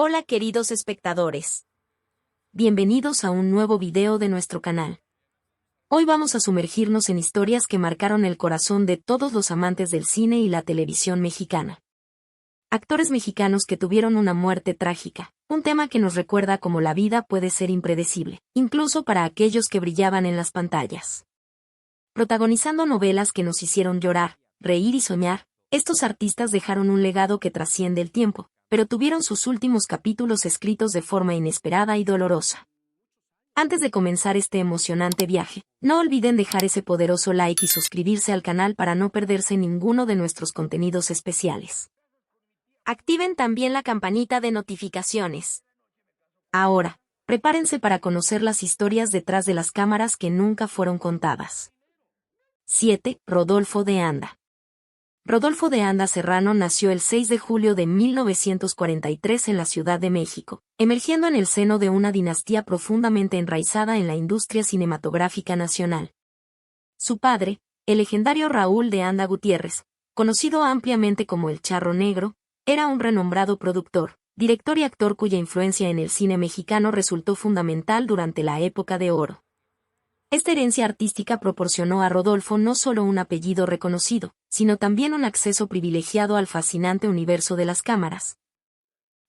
Hola queridos espectadores. Bienvenidos a un nuevo video de nuestro canal. Hoy vamos a sumergirnos en historias que marcaron el corazón de todos los amantes del cine y la televisión mexicana. Actores mexicanos que tuvieron una muerte trágica, un tema que nos recuerda cómo la vida puede ser impredecible, incluso para aquellos que brillaban en las pantallas. Protagonizando novelas que nos hicieron llorar, reír y soñar, estos artistas dejaron un legado que trasciende el tiempo, pero tuvieron sus últimos capítulos escritos de forma inesperada y dolorosa. Antes de comenzar este emocionante viaje, no olviden dejar ese poderoso like y suscribirse al canal para no perderse ninguno de nuestros contenidos especiales. Activen también la campanita de notificaciones. Ahora, prepárense para conocer las historias detrás de las cámaras que nunca fueron contadas. 7. Rodolfo de Anda. Rodolfo de Anda Serrano nació el 6 de julio de 1943 en la Ciudad de México, emergiendo en el seno de una dinastía profundamente enraizada en la industria cinematográfica nacional. Su padre, el legendario Raúl de Anda Gutiérrez, conocido ampliamente como el Charro Negro, era un renombrado productor, director y actor cuya influencia en el cine mexicano resultó fundamental durante la época de oro. Esta herencia artística proporcionó a Rodolfo no solo un apellido reconocido, sino también un acceso privilegiado al fascinante universo de las cámaras.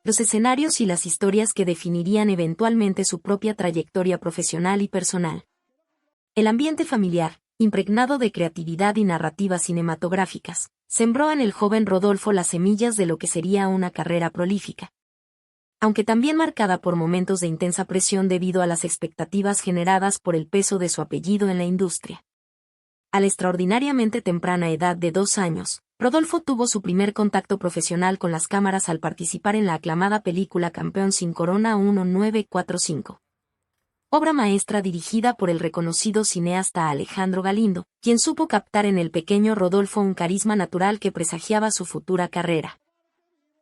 Los escenarios y las historias que definirían eventualmente su propia trayectoria profesional y personal. El ambiente familiar, impregnado de creatividad y narrativas cinematográficas, sembró en el joven Rodolfo las semillas de lo que sería una carrera prolífica, aunque también marcada por momentos de intensa presión debido a las expectativas generadas por el peso de su apellido en la industria. A la extraordinariamente temprana edad de 2 años, Rodolfo tuvo su primer contacto profesional con las cámaras al participar en la aclamada película Campeón sin Corona 1945. Obra maestra dirigida por el reconocido cineasta Alejandro Galindo, quien supo captar en el pequeño Rodolfo un carisma natural que presagiaba su futura carrera.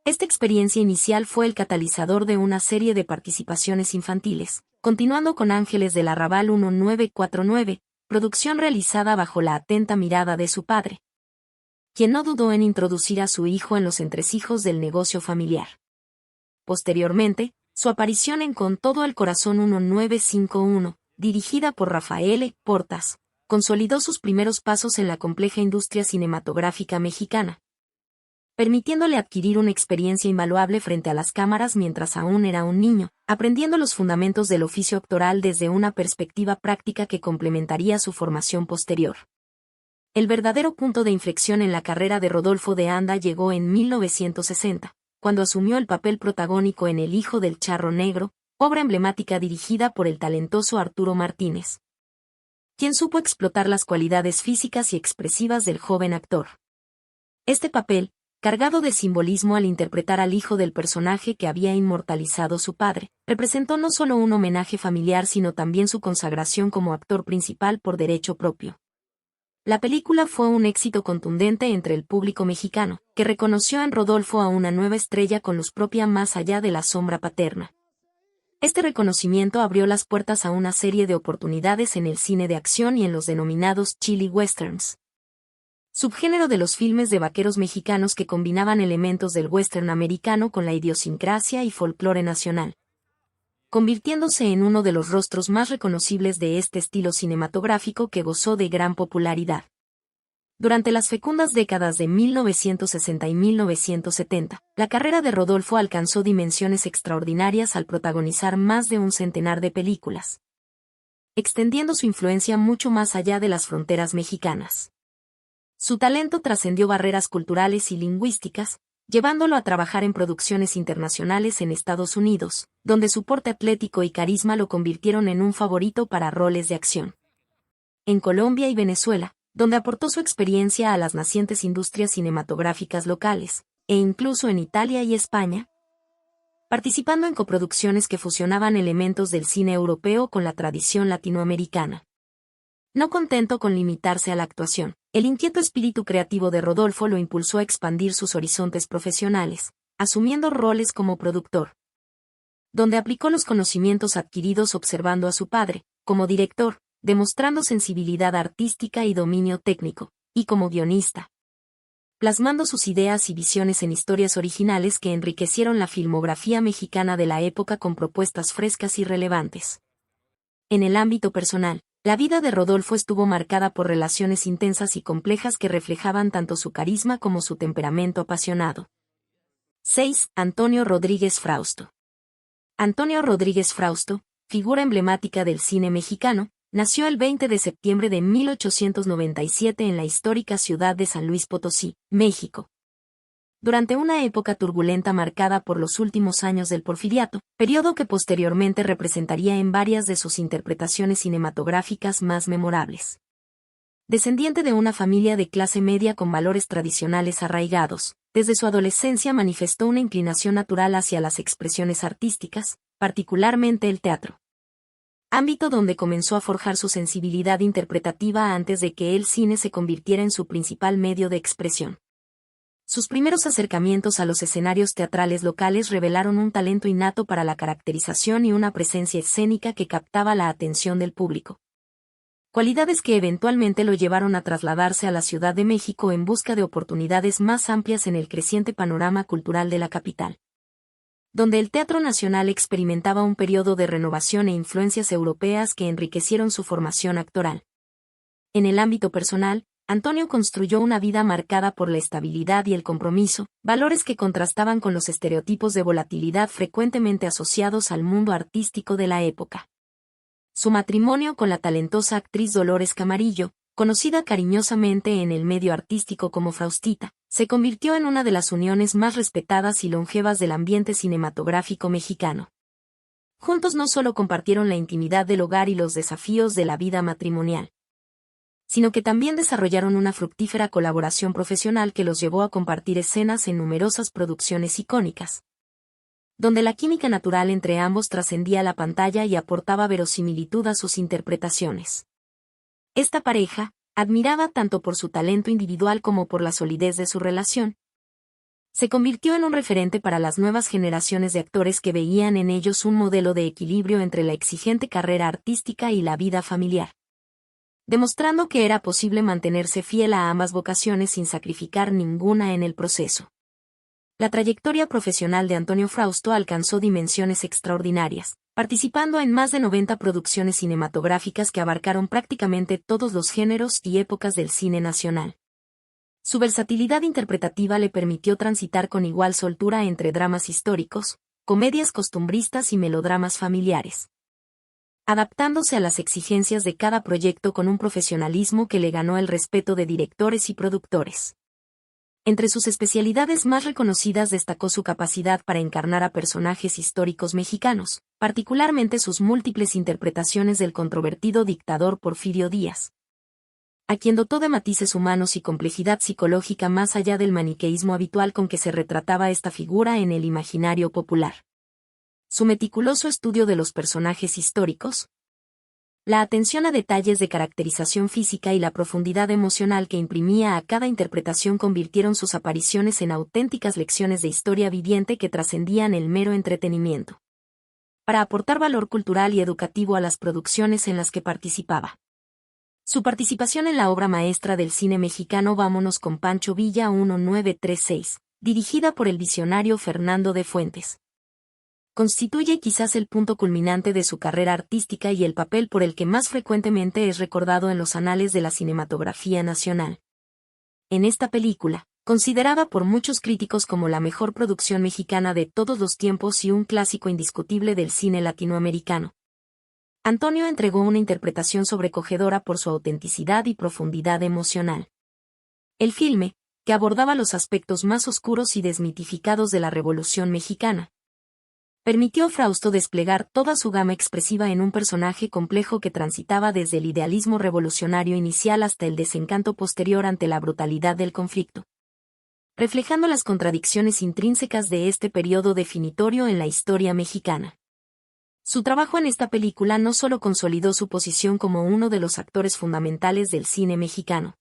Esta experiencia inicial fue el catalizador de una serie de participaciones infantiles, continuando con Ángeles del Arrabal 1949, producción realizada bajo la atenta mirada de su padre, quien no dudó en introducir a su hijo en los entresijos del negocio familiar. Posteriormente, su aparición en Con todo el corazón 1951, dirigida por Rafael Portas, consolidó sus primeros pasos en la compleja industria cinematográfica mexicana, permitiéndole adquirir una experiencia invaluable frente a las cámaras mientras aún era un niño, aprendiendo los fundamentos del oficio actoral desde una perspectiva práctica que complementaría su formación posterior. El verdadero punto de inflexión en la carrera de Rodolfo de Anda llegó en 1960, cuando asumió el papel protagónico en El hijo del Charro Negro, obra emblemática dirigida por el talentoso Arturo Martínez, quien supo explotar las cualidades físicas y expresivas del joven actor. Este papel, cargado de simbolismo al interpretar al hijo del personaje que había inmortalizado su padre, representó no solo un homenaje familiar sino también su consagración como actor principal por derecho propio. La película fue un éxito contundente entre el público mexicano, que reconoció en Rodolfo a una nueva estrella con luz propia más allá de la sombra paterna. Este reconocimiento abrió las puertas a una serie de oportunidades en el cine de acción y en los denominados chili westerns, subgénero de los filmes de vaqueros mexicanos que combinaban elementos del western americano con la idiosincrasia y folclore nacional, convirtiéndose en uno de los rostros más reconocibles de este estilo cinematográfico que gozó de gran popularidad. Durante las fecundas décadas de 1960 y 1970, la carrera de Rodolfo alcanzó dimensiones extraordinarias al protagonizar más de un centenar de películas, extendiendo su influencia mucho más allá de las fronteras mexicanas. Su talento trascendió barreras culturales y lingüísticas, llevándolo a trabajar en producciones internacionales en Estados Unidos, donde su porte atlético y carisma lo convirtieron en un favorito para roles de acción. En Colombia y Venezuela, donde aportó su experiencia a las nacientes industrias cinematográficas locales, e incluso en Italia y España, participando en coproducciones que fusionaban elementos del cine europeo con la tradición latinoamericana. No contento con limitarse a la actuación, el inquieto espíritu creativo de Rodolfo lo impulsó a expandir sus horizontes profesionales, asumiendo roles como productor, donde aplicó los conocimientos adquiridos observando a su padre, como director, demostrando sensibilidad artística y dominio técnico, y como guionista, plasmando sus ideas y visiones en historias originales que enriquecieron la filmografía mexicana de la época con propuestas frescas y relevantes. En el ámbito personal, la vida de Rodolfo estuvo marcada por relaciones intensas y complejas que reflejaban tanto su carisma como su temperamento apasionado. 6. Antonio Rodríguez Frausto. Antonio Rodríguez Frausto, figura emblemática del cine mexicano, nació el 20 de septiembre de 1897 en la histórica ciudad de San Luis Potosí, México. Durante una época turbulenta marcada por los últimos años del Porfiriato, periodo que posteriormente representaría en varias de sus interpretaciones cinematográficas más memorables. Descendiente de una familia de clase media con valores tradicionales arraigados, desde su adolescencia manifestó una inclinación natural hacia las expresiones artísticas, particularmente el teatro. Ámbito donde comenzó a forjar su sensibilidad interpretativa antes de que el cine se convirtiera en su principal medio de expresión. Sus primeros acercamientos a los escenarios teatrales locales revelaron un talento innato para la caracterización y una presencia escénica que captaba la atención del público. Cualidades que eventualmente lo llevaron a trasladarse a la Ciudad de México en busca de oportunidades más amplias en el creciente panorama cultural de la capital, donde el Teatro Nacional experimentaba un periodo de renovación e influencias europeas que enriquecieron su formación actoral. En el ámbito personal, Antonio construyó una vida marcada por la estabilidad y el compromiso, valores que contrastaban con los estereotipos de volatilidad frecuentemente asociados al mundo artístico de la época. Su matrimonio con la talentosa actriz Dolores Camarillo, conocida cariñosamente en el medio artístico como Fraustita, se convirtió en una de las uniones más respetadas y longevas del ambiente cinematográfico mexicano. Juntos no solo compartieron la intimidad del hogar y los desafíos de la vida matrimonial, sino que también desarrollaron una fructífera colaboración profesional que los llevó a compartir escenas en numerosas producciones icónicas, donde la química natural entre ambos trascendía la pantalla y aportaba verosimilitud a sus interpretaciones. Esta pareja, admirada tanto por su talento individual como por la solidez de su relación, se convirtió en un referente para las nuevas generaciones de actores que veían en ellos un modelo de equilibrio entre la exigente carrera artística y la vida familiar, demostrando que era posible mantenerse fiel a ambas vocaciones sin sacrificar ninguna en el proceso. La trayectoria profesional de Antonio Frausto alcanzó dimensiones extraordinarias, participando en más de 90 producciones cinematográficas que abarcaron prácticamente todos los géneros y épocas del cine nacional. Su versatilidad interpretativa le permitió transitar con igual soltura entre dramas históricos, comedias costumbristas y melodramas familiares, adaptándose a las exigencias de cada proyecto con un profesionalismo que le ganó el respeto de directores y productores. Entre sus especialidades más reconocidas destacó su capacidad para encarnar a personajes históricos mexicanos, particularmente sus múltiples interpretaciones del controvertido dictador Porfirio Díaz, a quien dotó de matices humanos y complejidad psicológica más allá del maniqueísmo habitual con que se retrataba esta figura en el imaginario popular. Su meticuloso estudio de los personajes históricos, la atención a detalles de caracterización física y la profundidad emocional que imprimía a cada interpretación convirtieron sus apariciones en auténticas lecciones de historia viviente que trascendían el mero entretenimiento, para aportar valor cultural y educativo a las producciones en las que participaba. Su participación en la obra maestra del cine mexicano Vámonos con Pancho Villa 1936, dirigida por el visionario Fernando de Fuentes, constituye quizás el punto culminante de su carrera artística y el papel por el que más frecuentemente es recordado en los anales de la cinematografía nacional. En esta película, considerada por muchos críticos como la mejor producción mexicana de todos los tiempos y un clásico indiscutible del cine latinoamericano, Antonio entregó una interpretación sobrecogedora por su autenticidad y profundidad emocional. El filme, que abordaba los aspectos más oscuros y desmitificados de la Revolución Mexicana, permitió a Frausto desplegar toda su gama expresiva en un personaje complejo que transitaba desde el idealismo revolucionario inicial hasta el desencanto posterior ante la brutalidad del conflicto, reflejando las contradicciones intrínsecas de este periodo definitorio en la historia mexicana. Su trabajo en esta película no solo consolidó su posición como uno de los actores fundamentales del cine mexicano,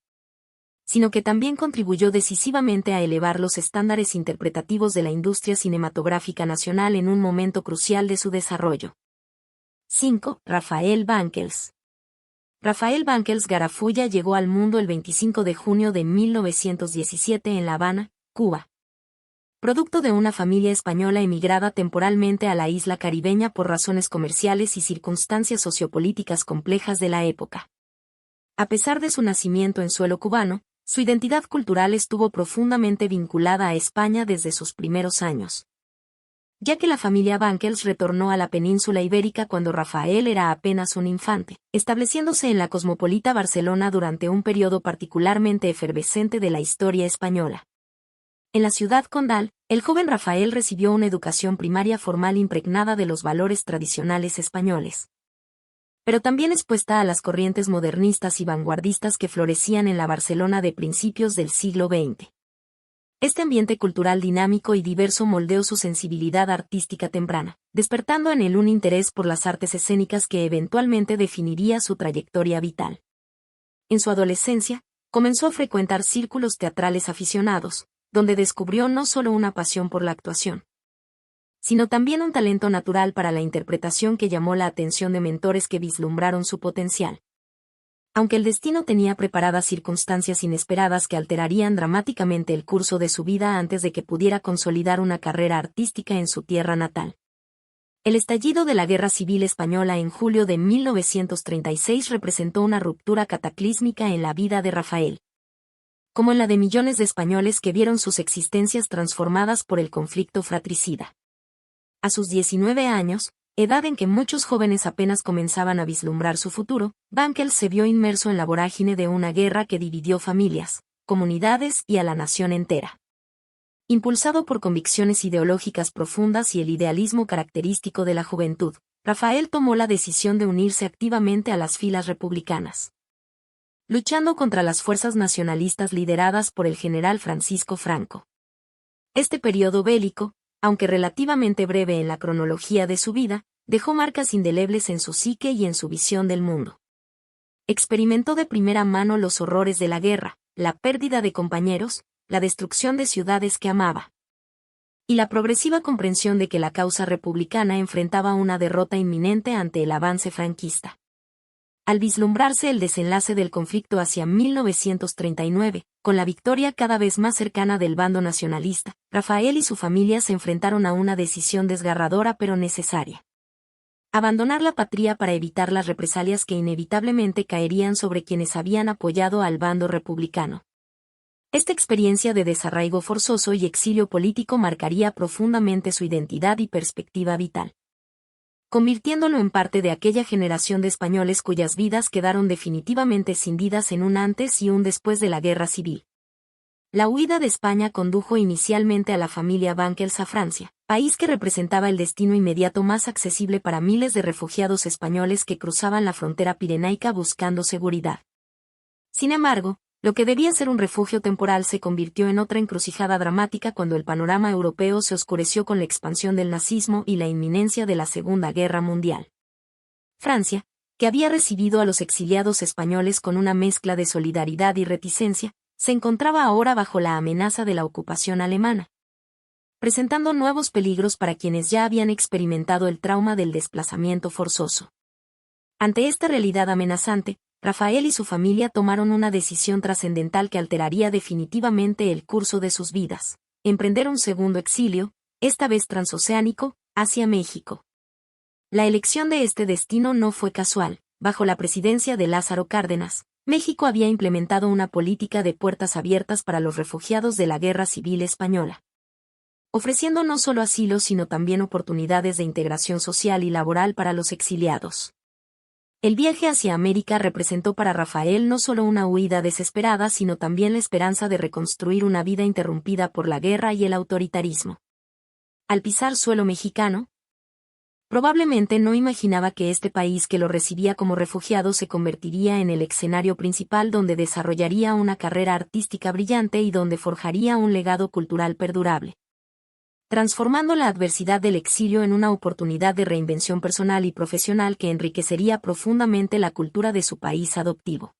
sino que también contribuyó decisivamente a elevar los estándares interpretativos de la industria cinematográfica nacional en un momento crucial de su desarrollo. 5. Rafael Banquels. Rafael Banquels Garafulla llegó al mundo el 25 de junio de 1917 en La Habana, Cuba. Producto de una familia española emigrada temporalmente a la isla caribeña por razones comerciales y circunstancias sociopolíticas complejas de la época. A pesar de su nacimiento en suelo cubano, su identidad cultural estuvo profundamente vinculada a España desde sus primeros años, ya que la familia Banquels retornó a la península ibérica cuando Rafael era apenas un infante, estableciéndose en la cosmopolita Barcelona durante un periodo particularmente efervescente de la historia española. En la ciudad condal, el joven Rafael recibió una educación primaria formal impregnada de los valores tradicionales españoles, pero también expuesta a las corrientes modernistas y vanguardistas que florecían en la Barcelona de principios del siglo XX. Este ambiente cultural dinámico y diverso moldeó su sensibilidad artística temprana, despertando en él un interés por las artes escénicas que eventualmente definiría su trayectoria vital. En su adolescencia, comenzó a frecuentar círculos teatrales aficionados, donde descubrió no solo una pasión por la actuación, sino también un talento natural para la interpretación que llamó la atención de mentores que vislumbraron su potencial. Aunque el destino tenía preparadas circunstancias inesperadas que alterarían dramáticamente el curso de su vida antes de que pudiera consolidar una carrera artística en su tierra natal. El estallido de la Guerra Civil Española en julio de 1936 representó una ruptura cataclísmica en la vida de Rafael, como en la de millones de españoles que vieron sus existencias transformadas por el conflicto fratricida. A sus 19 años, edad en que muchos jóvenes apenas comenzaban a vislumbrar su futuro, Banquels se vio inmerso en la vorágine de una guerra que dividió familias, comunidades y a la nación entera. Impulsado por convicciones ideológicas profundas y el idealismo característico de la juventud, Rafael tomó la decisión de unirse activamente a las filas republicanas, luchando contra las fuerzas nacionalistas lideradas por el general Francisco Franco. Este periodo bélico, aunque relativamente breve en la cronología de su vida, dejó marcas indelebles en su psique y en su visión del mundo. Experimentó de primera mano los horrores de la guerra, la pérdida de compañeros, la destrucción de ciudades que amaba, y la progresiva comprensión de que la causa republicana enfrentaba una derrota inminente ante el avance franquista. Al vislumbrarse el desenlace del conflicto hacia 1939, con la victoria cada vez más cercana del bando nacionalista, Rafael y su familia se enfrentaron a una decisión desgarradora pero necesaria: abandonar la patria para evitar las represalias que inevitablemente caerían sobre quienes habían apoyado al bando republicano. Esta experiencia de desarraigo forzoso y exilio político marcaría profundamente su identidad y perspectiva vital, convirtiéndolo en parte de aquella generación de españoles cuyas vidas quedaron definitivamente cindidas en un antes y un después de la Guerra Civil. La huida de España condujo inicialmente a la familia Banquels a Francia, país que representaba el destino inmediato más accesible para miles de refugiados españoles que cruzaban la frontera pirenaica buscando seguridad. Sin embargo, lo que debía ser un refugio temporal se convirtió en otra encrucijada dramática cuando el panorama europeo se oscureció con la expansión del nazismo y la inminencia de la Segunda Guerra Mundial. Francia, que había recibido a los exiliados españoles con una mezcla de solidaridad y reticencia, se encontraba ahora bajo la amenaza de la ocupación alemana, presentando nuevos peligros para quienes ya habían experimentado el trauma del desplazamiento forzoso. Ante esta realidad amenazante, Rafael y su familia tomaron una decisión trascendental que alteraría definitivamente el curso de sus vidas: emprender un segundo exilio, esta vez transoceánico, hacia México. La elección de este destino no fue casual. Bajo la presidencia de Lázaro Cárdenas, México había implementado una política de puertas abiertas para los refugiados de la Guerra Civil Española, ofreciendo no solo asilo sino también oportunidades de integración social y laboral para los exiliados. El viaje hacia América representó para Rafael no solo una huida desesperada sino también la esperanza de reconstruir una vida interrumpida por la guerra y el autoritarismo. Al pisar suelo mexicano, probablemente no imaginaba que este país que lo recibía como refugiado se convertiría en el escenario principal donde desarrollaría una carrera artística brillante y donde forjaría un legado cultural perdurable, transformando la adversidad del exilio en una oportunidad de reinvención personal y profesional que enriquecería profundamente la cultura de su país adoptivo.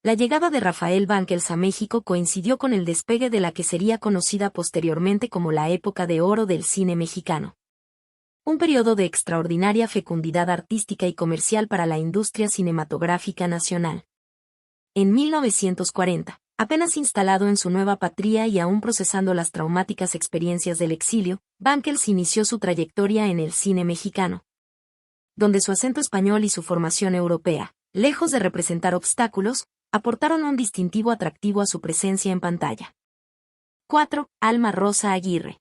La llegada de Rafael Banquels a México coincidió con el despegue de la que sería conocida posteriormente como la época de oro del cine mexicano. un periodo de extraordinaria fecundidad artística y comercial para la industria cinematográfica nacional. En 1940, apenas instalado en su nueva patria y aún procesando las traumáticas experiencias del exilio, Banquels inició su trayectoria en el cine mexicano, donde su acento español y su formación europea, lejos de representar obstáculos, aportaron un distintivo atractivo a su presencia en pantalla. 4. Alma Rosa Aguirre.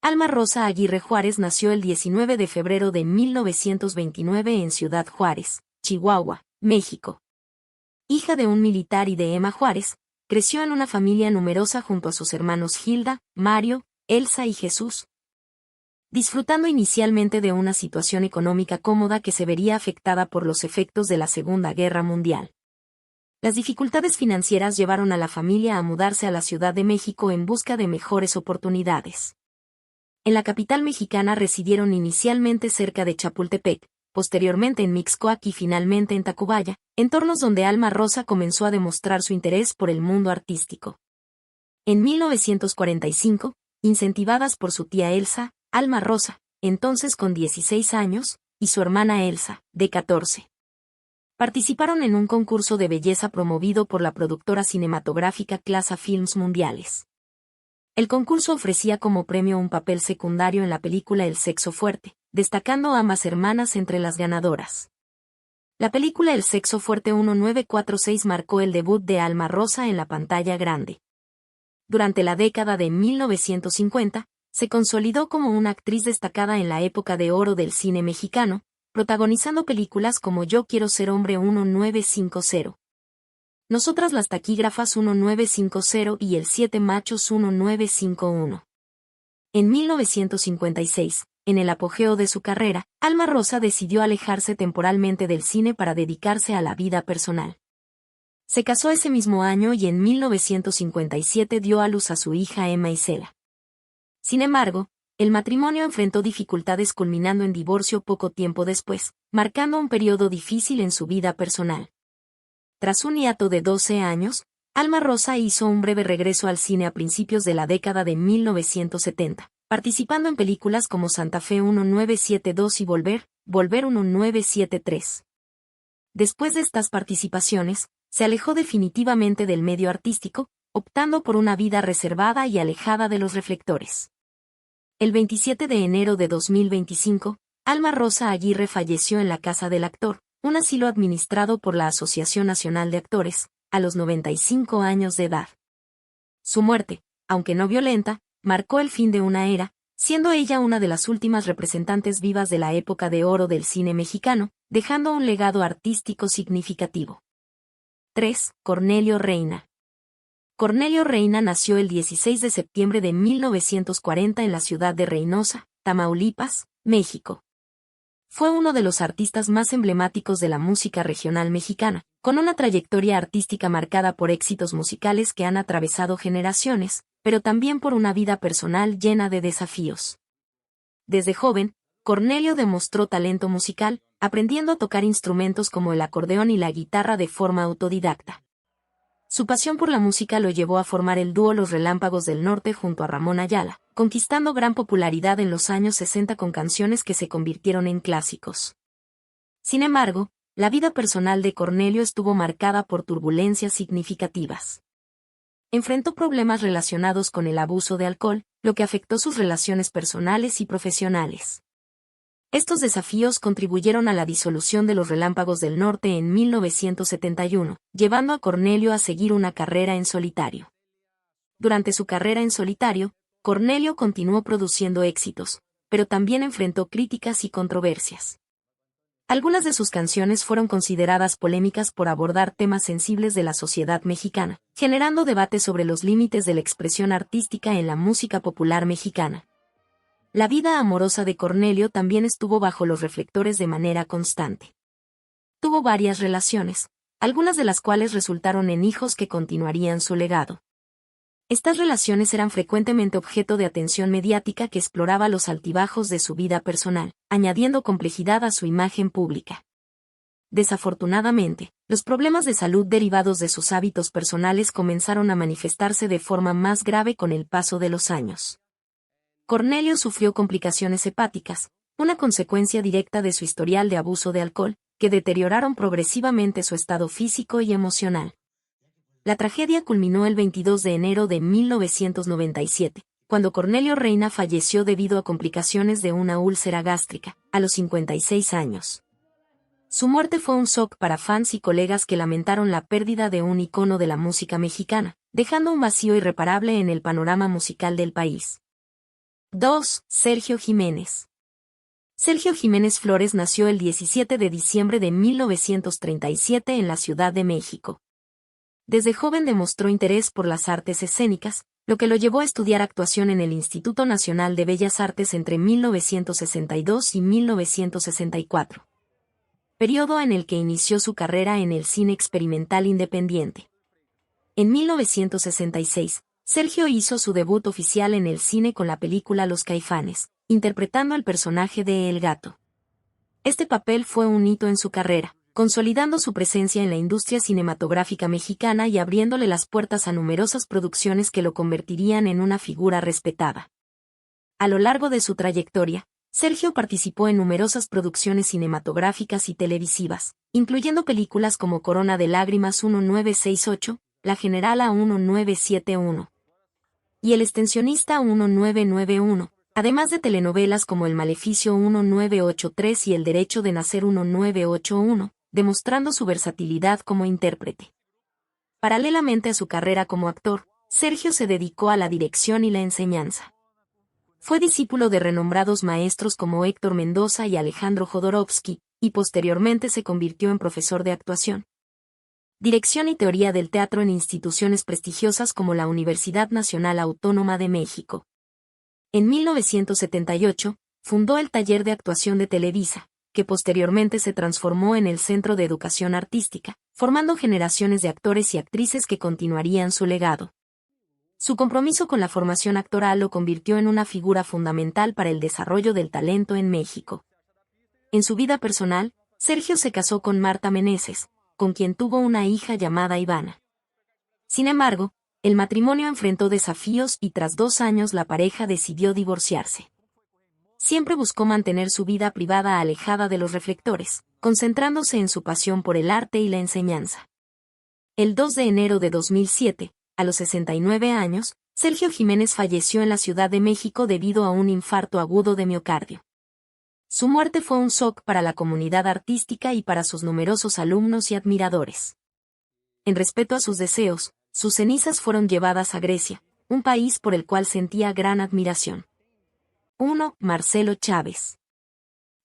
Alma Rosa Aguirre Juárez nació el 19 de febrero de 1929 en Ciudad Juárez, Chihuahua, México. Hija de un militar y de Emma Juárez, creció en una familia numerosa junto a sus hermanos Hilda, Mario, Elsa y Jesús, disfrutando inicialmente de una situación económica cómoda que se vería afectada por los efectos de la Segunda Guerra Mundial. Las dificultades financieras llevaron a la familia a mudarse a la Ciudad de México en busca de mejores oportunidades. En la capital mexicana residieron inicialmente cerca de Chapultepec, posteriormente en Mixcoac y finalmente en Tacubaya, entornos donde Alma Rosa comenzó a demostrar su interés por el mundo artístico. En 1945, incentivadas por su tía Elsa, Alma Rosa, entonces con 16 años, y su hermana Elsa, de 14. Participaron en un concurso de belleza promovido por la productora cinematográfica Clasa Films Mundiales. El concurso ofrecía como premio un papel secundario en la película El sexo fuerte, destacando a ambas hermanas entre las ganadoras. La película El sexo fuerte 1946 marcó el debut de Alma Rosa en la pantalla grande. Durante la década de 1950, se consolidó como una actriz destacada en la época de oro del cine mexicano, protagonizando películas como Yo quiero ser hombre 1950. Nosotras las taquígrafas 1950 y El siete machos 1951. En 1956, en el apogeo de su carrera, Alma Rosa decidió alejarse temporalmente del cine para dedicarse a la vida personal. Se casó ese mismo año y en 1957 dio a luz a su hija Emma Isela. Sin embargo, el matrimonio enfrentó dificultades culminando en divorcio poco tiempo después, marcando un periodo difícil en su vida personal. Tras un hiato de 12 años, Alma Rosa hizo un breve regreso al cine a principios de la década de 1970, participando en películas como Santa Fe 1972 y Volver 1973. Después de estas participaciones, se alejó definitivamente del medio artístico, optando por una vida reservada y alejada de los reflectores. El 27 de enero de 2025, Alma Rosa Aguirre falleció en la casa del actor, un asilo administrado por la Asociación Nacional de Actores, a los 95 años de edad. Su muerte, aunque no violenta, marcó el fin de una era, siendo ella una de las últimas representantes vivas de la época de oro del cine mexicano, dejando un legado artístico significativo. 3. Cornelio Reina. Cornelio Reina nació el 16 de septiembre de 1940 en la ciudad de Reynosa, Tamaulipas, México. Fue uno de los artistas más emblemáticos de la música regional mexicana, con una trayectoria artística marcada por éxitos musicales que han atravesado generaciones, pero también por una vida personal llena de desafíos. Desde joven, Cornelio demostró talento musical, aprendiendo a tocar instrumentos como el acordeón y la guitarra de forma autodidacta. Su pasión por la música lo llevó a formar el dúo Los Relámpagos del Norte junto a Ramón Ayala, conquistando gran popularidad en los años 60 con canciones que se convirtieron en clásicos. Sin embargo, la vida personal de Cornelio estuvo marcada por turbulencias significativas. Enfrentó problemas relacionados con el abuso de alcohol, lo que afectó sus relaciones personales y profesionales. Estos desafíos contribuyeron a la disolución de los Relámpagos del Norte en 1971, llevando a Cornelio a seguir una carrera en solitario. Durante su carrera en solitario, Cornelio continuó produciendo éxitos, pero también enfrentó críticas y controversias. Algunas de sus canciones fueron consideradas polémicas por abordar temas sensibles de la sociedad mexicana, generando debate sobre los límites de la expresión artística en la música popular mexicana. La vida amorosa de Cornelio también estuvo bajo los reflectores de manera constante. Tuvo varias relaciones, algunas de las cuales resultaron en hijos que continuarían su legado. Estas relaciones eran frecuentemente objeto de atención mediática que exploraba los altibajos de su vida personal, añadiendo complejidad a su imagen pública. Desafortunadamente, los problemas de salud derivados de sus hábitos personales comenzaron a manifestarse de forma más grave con el paso de los años. Cornelio sufrió complicaciones hepáticas, una consecuencia directa de su historial de abuso de alcohol, que deterioraron progresivamente su estado físico y emocional. La tragedia culminó el 22 de enero de 1997, cuando Cornelio Reina falleció debido a complicaciones de una úlcera gástrica, a los 56 años. Su muerte fue un shock para fans y colegas que lamentaron la pérdida de un icono de la música mexicana, dejando un vacío irreparable en el panorama musical del país. 2. Sergio Jiménez. Sergio Jiménez Flores nació el 17 de diciembre de 1937 en la Ciudad de México. Desde joven demostró interés por las artes escénicas, lo que lo llevó a estudiar actuación en el Instituto Nacional de Bellas Artes entre 1962 y 1964. Periodo en el que inició su carrera en el cine experimental independiente. En 1966, Sergio hizo su debut oficial en el cine con la película Los Caifanes, interpretando el personaje de El Gato. Este papel fue un hito en su carrera, consolidando su presencia en la industria cinematográfica mexicana y abriéndole las puertas a numerosas producciones que lo convertirían en una figura respetada. A lo largo de su trayectoria, Sergio participó en numerosas producciones cinematográficas y televisivas, incluyendo películas como Corona de Lágrimas 1968, La Generala 1971 y El Extensionista 1991, además de telenovelas como El Maleficio 1983 y El Derecho de Nacer 1981, demostrando su versatilidad como intérprete. Paralelamente a su carrera como actor, Sergio se dedicó a la dirección y la enseñanza. Fue discípulo de renombrados maestros como Héctor Mendoza y Alejandro Jodorowsky, y posteriormente se convirtió en profesor de actuación, dirección y teoría del teatro en instituciones prestigiosas como la Universidad Nacional Autónoma de México. En 1978, fundó el Taller de Actuación de Televisa, que posteriormente se transformó en el Centro de Educación Artística, formando generaciones de actores y actrices que continuarían su legado. Su compromiso con la formación actoral lo convirtió en una figura fundamental para el desarrollo del talento en México. En su vida personal, Sergio se casó con Marta Meneses, con quien tuvo una hija llamada Ivana. Sin embargo, el matrimonio enfrentó desafíos y tras 2 años la pareja decidió divorciarse. Siempre buscó mantener su vida privada alejada de los reflectores, concentrándose en su pasión por el arte y la enseñanza. El 2 de enero de 2007, a los 69 años, Sergio Jiménez falleció en la Ciudad de México debido a un infarto agudo de miocardio. Su muerte fue un shock para la comunidad artística y para sus numerosos alumnos y admiradores. En respeto a sus deseos, sus cenizas fueron llevadas a Grecia, un país por el cual sentía gran admiración. 1. Marcelo Chávez.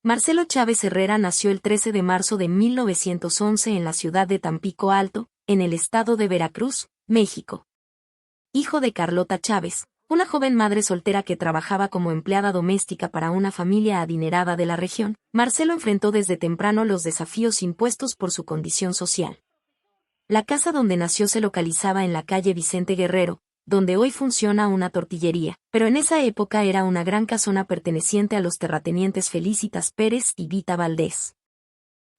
Marcelo Chávez Herrera nació el 13 de marzo de 1911 en la ciudad de Tampico Alto, en el estado de Veracruz, México. Hijo de Carlota Chávez, una joven madre soltera que trabajaba como empleada doméstica para una familia adinerada de la región, Marcelo enfrentó desde temprano los desafíos impuestos por su condición social. La casa donde nació se localizaba en la calle Vicente Guerrero, donde hoy funciona una tortillería, pero en esa época era una gran casona perteneciente a los terratenientes Felicitas Pérez y Vita Valdés.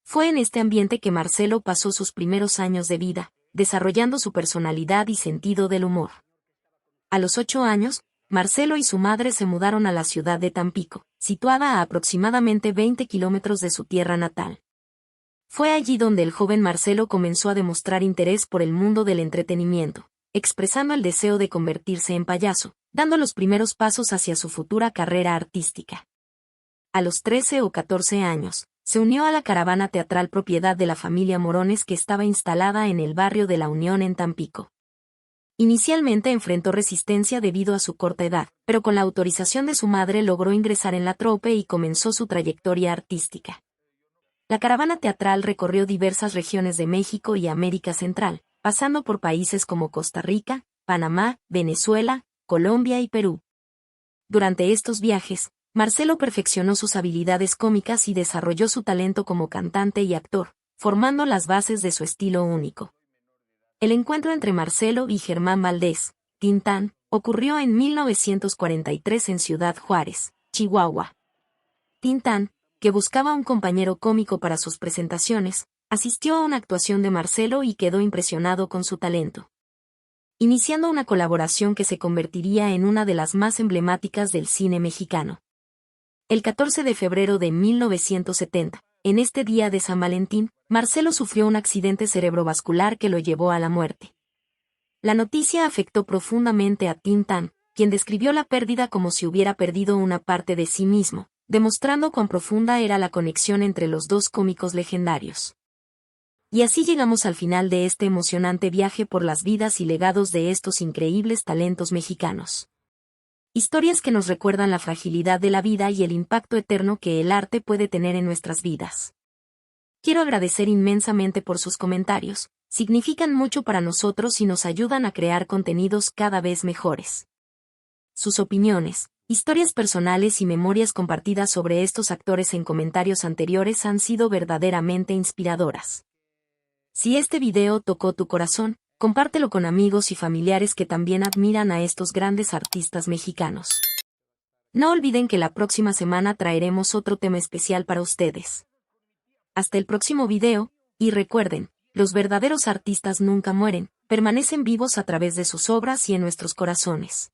Fue en este ambiente que Marcelo pasó sus primeros años de vida, desarrollando su personalidad y sentido del humor. A los 8 años, Marcelo y su madre se mudaron a la ciudad de Tampico, situada a aproximadamente 20 kilómetros de su tierra natal. Fue allí donde el joven Marcelo comenzó a demostrar interés por el mundo del entretenimiento, expresando el deseo de convertirse en payaso, dando los primeros pasos hacia su futura carrera artística. A los 13 o 14 años, se unió a la caravana teatral propiedad de la familia Morones que estaba instalada en el barrio de La Unión en Tampico. Inicialmente enfrentó resistencia debido a su corta edad, pero con la autorización de su madre logró ingresar en la troupe y comenzó su trayectoria artística. La caravana teatral recorrió diversas regiones de México y América Central, pasando por países como Costa Rica, Panamá, Venezuela, Colombia y Perú. Durante estos viajes, Marcelo perfeccionó sus habilidades cómicas y desarrolló su talento como cantante y actor, formando las bases de su estilo único. El encuentro entre Marcelo y Germán Valdés, Tintán, ocurrió en 1943 en Ciudad Juárez, Chihuahua. Tintán, que buscaba un compañero cómico para sus presentaciones, asistió a una actuación de Marcelo y quedó impresionado con su talento, iniciando una colaboración que se convertiría en una de las más emblemáticas del cine mexicano. El 14 de febrero de 1970, en este día de San Valentín, Marcelo sufrió un accidente cerebrovascular que lo llevó a la muerte. La noticia afectó profundamente a Tin Tan, quien describió la pérdida como si hubiera perdido una parte de sí mismo, demostrando cuán profunda era la conexión entre los dos cómicos legendarios. Y así llegamos al final de este emocionante viaje por las vidas y legados de estos increíbles talentos mexicanos. Historias que nos recuerdan la fragilidad de la vida y el impacto eterno que el arte puede tener en nuestras vidas. Quiero agradecer inmensamente por sus comentarios, significan mucho para nosotros y nos ayudan a crear contenidos cada vez mejores. Sus opiniones, historias personales y memorias compartidas sobre estos actores en comentarios anteriores han sido verdaderamente inspiradoras. Si este video tocó tu corazón, compártelo con amigos y familiares que también admiran a estos grandes artistas mexicanos. No olviden que la próxima semana traeremos otro tema especial para ustedes. Hasta el próximo video, y recuerden, los verdaderos artistas nunca mueren, permanecen vivos a través de sus obras y en nuestros corazones.